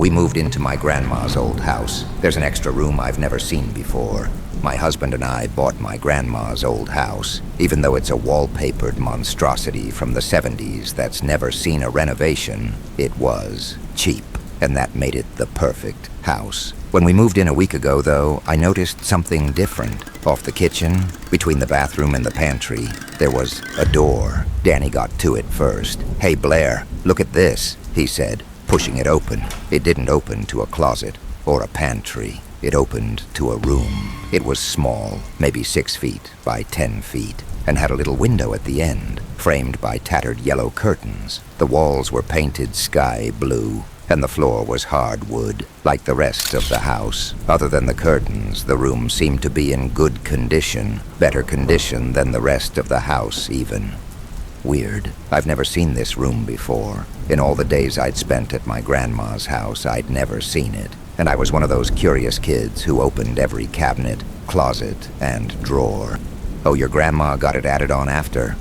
We moved into my grandma's old house. There's an extra room I've never seen before. My husband and I bought my grandma's old house, even though it's a wallpapered monstrosity from the 70s that's never seen a renovation. It was cheap, and that made it the perfect house. When we moved in a week ago, though, I noticed something different. Off the kitchen, between the bathroom and the pantry, there was a door. Danny got to it first. "Hey, Blair, look at this," he said, pushing it open. It didn't open to a closet or a pantry. It opened to a room. It was small, maybe 6 feet by 10 feet, and had a little window at the end, framed by tattered yellow curtains. The walls were painted sky blue, and the floor was hardwood, like the rest of the house. Other than the curtains, the room seemed to be in good condition, better condition than the rest of the house even. Weird. I've never seen this room before. In all the days I'd spent at my grandma's house, I'd never seen it. And I was one of those curious kids who opened every cabinet, closet, and drawer. "Oh, your grandma got it added on after?"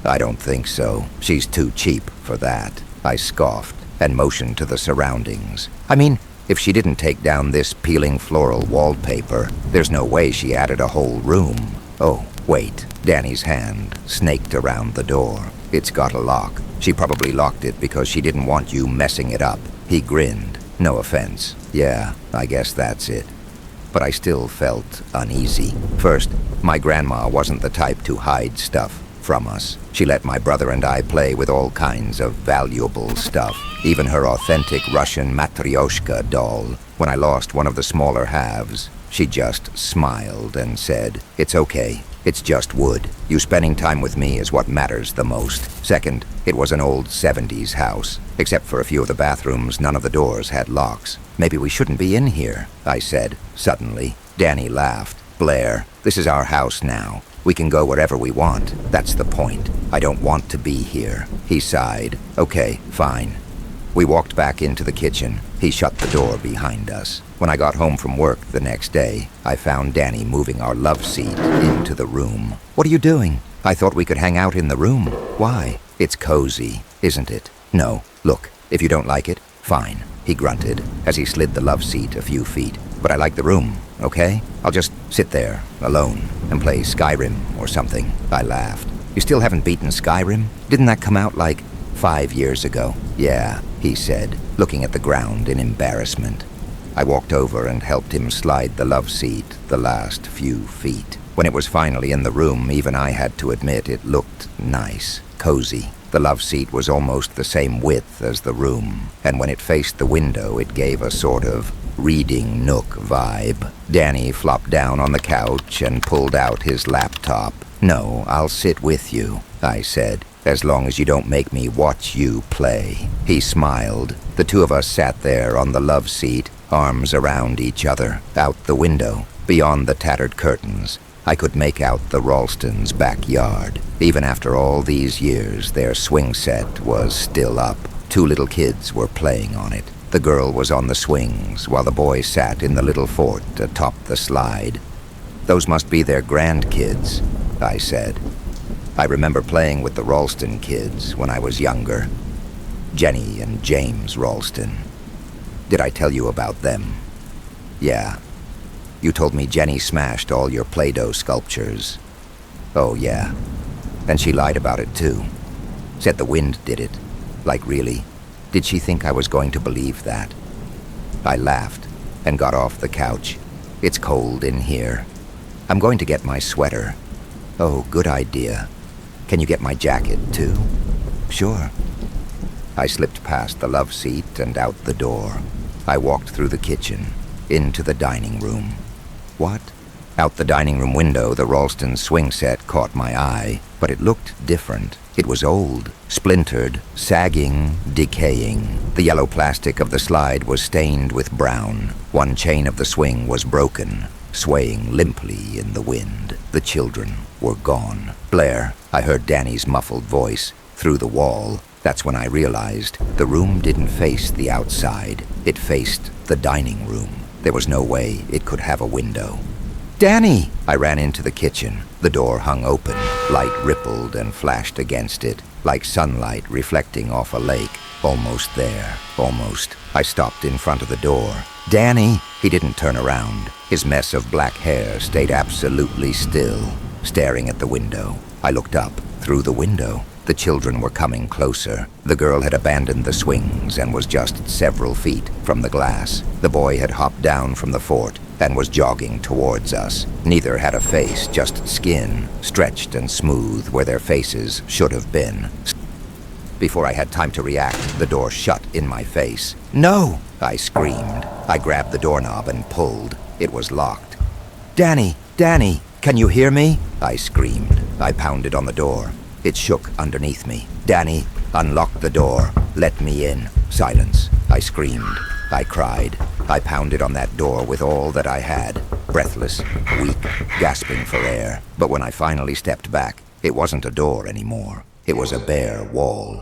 "I don't think so. She's too cheap for that," I scoffed and motioned to the surroundings. "I mean, if she didn't take down this peeling floral wallpaper, there's no way she added a whole room." "Oh, wait." Danny's hand snaked around the door. "It's got a lock. She probably locked it because she didn't want you messing it up." He grinned. "No offense. Yeah, I guess that's it." But I still felt uneasy. First, my grandma wasn't the type to hide stuff from us. She let my brother and I play with all kinds of valuable stuff, even her authentic Russian Matryoshka doll. When I lost one of the smaller halves, she just smiled and said, "It's okay. It's just wood. You spending time with me is what matters the most." Second, it was an old 70s house. Except for a few of the bathrooms, none of the doors had locks. "Maybe we shouldn't be in here," I said, suddenly. Danny laughed. "Blair, this is our house now. We can go wherever we want. That's the point. I don't want to be here." He sighed. "Okay, fine." We walked back into the kitchen. He shut the door behind us. When I got home from work the next day, I found Danny moving our love seat into the room. "What are you doing?" "I thought we could hang out in the room." "Why?" "It's cozy, isn't it?" "No. Look, if you don't like it, fine," he grunted as he slid the love seat a few feet. "But I like the room, okay? I'll just sit there, alone, and play Skyrim or something." I laughed. "You still haven't beaten Skyrim? Didn't that come out like 5 years ago?" "Yeah," he said, looking at the ground in embarrassment. I walked over and helped him slide the love seat the last few feet. When it was finally in the room, even I had to admit it looked nice, cozy. The love seat was almost the same width as the room, and when it faced the window, it gave a sort of reading nook vibe. Danny flopped down on the couch and pulled out his laptop. "No, I'll sit with you," I said, "as long as you don't make me watch you play." He smiled. The two of us sat there on the love seat, arms around each other. Out the window, beyond the tattered curtains, I could make out the Ralstons' backyard. Even after all these years, their swing set was still up. 2 little kids were playing on it. The girl was on the swings, while the boy sat in the little fort atop the slide. "Those must be their grandkids," I said. "I remember playing with the Ralston kids when I was younger. Jenny and James Ralston. Did I tell you about them?" "Yeah. You told me Jenny smashed all your Play-Doh sculptures." "Oh, yeah. And she lied about it, too. Said the wind did it. Like, really? Did she think I was going to believe that?" I laughed and got off the couch. "It's cold in here. I'm going to get my sweater." "Oh, good idea. Can you get my jacket, too?" "Sure." I slipped past the love seat and out the door. I walked through the kitchen, into the dining room. What? Out the dining room window, the Ralston swing set caught my eye, but it looked different. It was old, splintered, sagging, decaying. The yellow plastic of the slide was stained with brown. One chain of the swing was broken, swaying limply in the wind. The children were gone. "Blair," I heard Danny's muffled voice through the wall. That's when I realized the room didn't face the outside. It faced the dining room. There was no way it could have a window. "Danny!" I ran into the kitchen. The door hung open. Light rippled and flashed against it. like sunlight reflecting off a lake. Almost there, almost. I stopped in front of the door. "Danny!" He didn't turn around. His mess of black hair stayed absolutely still, staring at the window. I looked up. Through the window, the children were coming closer. The girl had abandoned the swings and was just several feet from the glass. The boy had hopped down from the fort and was jogging towards us. Neither had a face, just skin, stretched and smooth where their faces should have been. Before I had time to react, the door shut in my face. "No!" I screamed. I grabbed the doorknob and pulled. It was locked. "Danny! Danny! Can you hear me?" I screamed. I pounded on the door. It shook underneath me. "Danny, unlock the door. Let me in." Silence. I screamed. I cried. I pounded on that door with all that I had. Breathless, weak, gasping for air. But when I finally stepped back, it wasn't a door anymore. It was a bare wall.